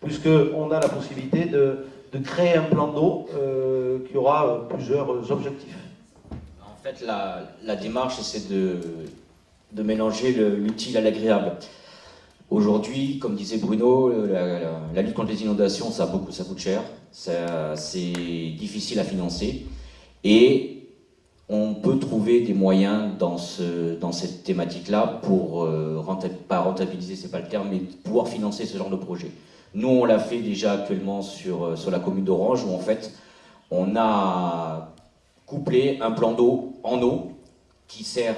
puisqu'on a la possibilité de créer un plan d'eau qui aura plusieurs objectifs. En fait, la démarche, c'est de mélanger l'utile à l'agréable. Aujourd'hui, comme disait Bruno, la lutte contre les inondations, ça coûte cher, c'est difficile à financer, et on peut trouver des moyens dans cette thématique-là pour, pas rentabiliser, c'est pas le terme, mais pouvoir financer ce genre de projet. Nous, on l'a fait déjà actuellement sur la commune d'Orange, où en fait, on a couplé un plan d'eau en eau qui sert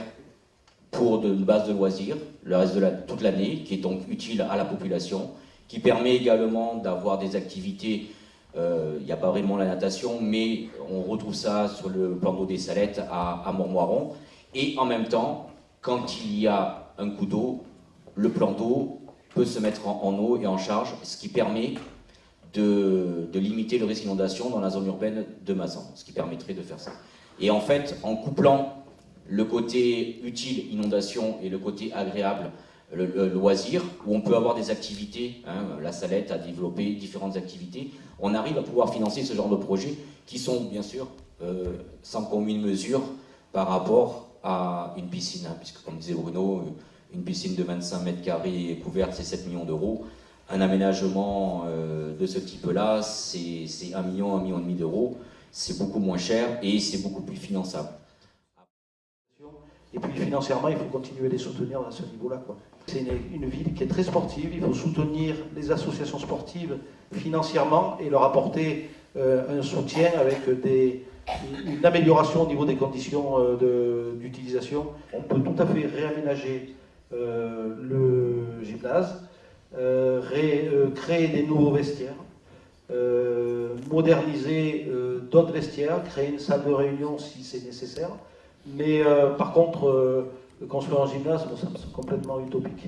pour une base de loisirs, le reste de toute l'année, qui est donc utile à la population, qui permet également d'avoir des activités, il n'y a pas vraiment la natation, mais on retrouve ça sur le plan d'eau des Salettes à Montmoiron, et en même temps, quand il y a un coup d'eau, le plan d'eau peut se mettre en eau et en charge, ce qui permet de limiter le risque d'inondation dans la zone urbaine de Mazan, ce qui permettrait de faire ça. Et en fait, en couplant le côté utile, inondation, et le côté agréable, le loisir, où on peut avoir des activités, la Salette a développé différentes activités, on arrive à pouvoir financer ce genre de projets qui sont bien sûr sans commune mesure par rapport à une piscine, puisque comme disait Bruno, une piscine de 25 mètres carrés couverte, c'est 7 millions d'euros. Un aménagement de ce type-là, c'est 1 million, 1,5 million d'euros. C'est beaucoup moins cher et c'est beaucoup plus finançable. Et puis financièrement, il faut continuer à les soutenir à ce niveau-là. C'est une ville qui est très sportive, il faut soutenir les associations sportives financièrement et leur apporter un soutien avec une amélioration au niveau des conditions d'utilisation. On peut tout à fait réaménager le gymnase, créer des nouveaux vestiaires, moderniser d'autres vestiaires, créer une salle de réunion si c'est nécessaire. Mais par contre, construire un gymnase, bon, ça c'est complètement utopique.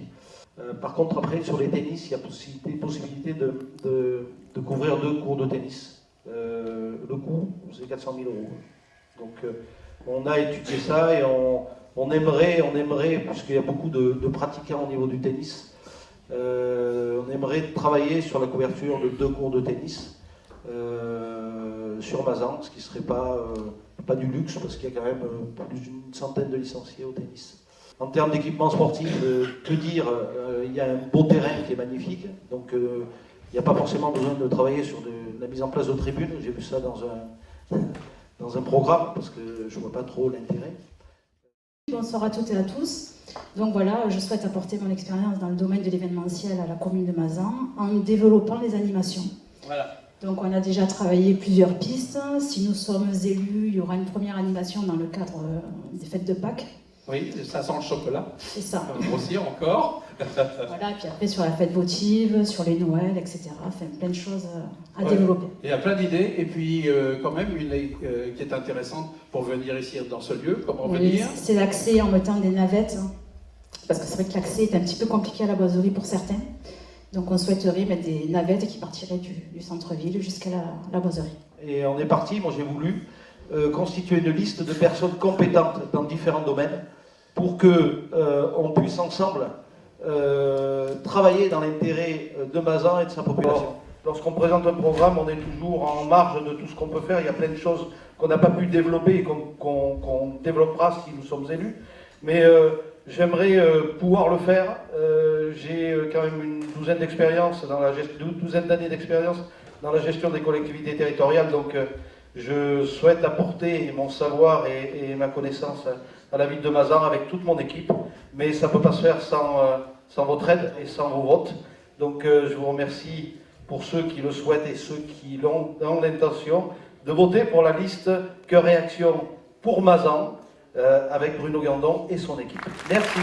Par contre, après, sur les tennis, il y a possibilité de couvrir 2 cours de tennis. Le coût, c'est 400 000 euros. Donc, on a étudié ça et on aimerait, puisqu'il y a beaucoup de pratiquants au niveau du tennis, on aimerait travailler sur la couverture de 2 cours de tennis sur Mazan, ce qui ne serait pas du luxe, parce qu'il y a quand même plus d'une centaine de licenciés au tennis. En termes d'équipement sportif, que dire, il y a un beau terrain qui est magnifique, donc il n'y a pas forcément besoin de travailler sur la mise en place de tribunes. J'ai vu ça dans un programme, parce que je ne vois pas trop l'intérêt. Bonsoir à toutes et à tous. Donc voilà, je souhaite apporter mon expérience dans le domaine de l'événementiel à la commune de Mazan en développant les animations. Voilà. Donc on a déjà travaillé plusieurs pistes. Si nous sommes élus, il y aura une première animation dans le cadre des fêtes de Pâques. Oui, ça sent le chocolat. C'est ça. Grossir encore. Voilà, et puis après sur la fête votive, sur les Noëls, etc. Enfin, plein de choses à développer. Il y a plein d'idées, et puis quand même une qui est intéressante pour venir ici dans ce lieu. Comment venir? C'est l'accès en mettant des navettes, parce que c'est vrai que l'accès est un petit peu compliqué à la boiserie pour certains. Donc on souhaiterait mettre des navettes qui partiraient du centre-ville jusqu'à la boiserie. Et on est parti, moi j'ai voulu constituer une liste de personnes compétentes dans différents domaines pour qu'on puisse ensemble travailler dans l'intérêt de Mazan et de sa population. Lorsqu'on présente un programme, on est toujours en marge de tout ce qu'on peut faire. Il y a plein de choses qu'on n'a pas pu développer et qu'on développera si nous sommes élus. Mais j'aimerais pouvoir le faire. J'ai quand même une douzaine d'années d'expérience dans la gestion des collectivités territoriales. Donc je souhaite apporter mon savoir et ma connaissance à la ville de Mazan avec toute mon équipe. Mais ça ne peut pas se faire sans votre aide et sans vos votes. Donc je vous remercie pour ceux qui le souhaitent et ceux qui ont l'intention de voter pour la liste Cœur et Action pour Mazan avec Bruno Gandon et son équipe. Merci.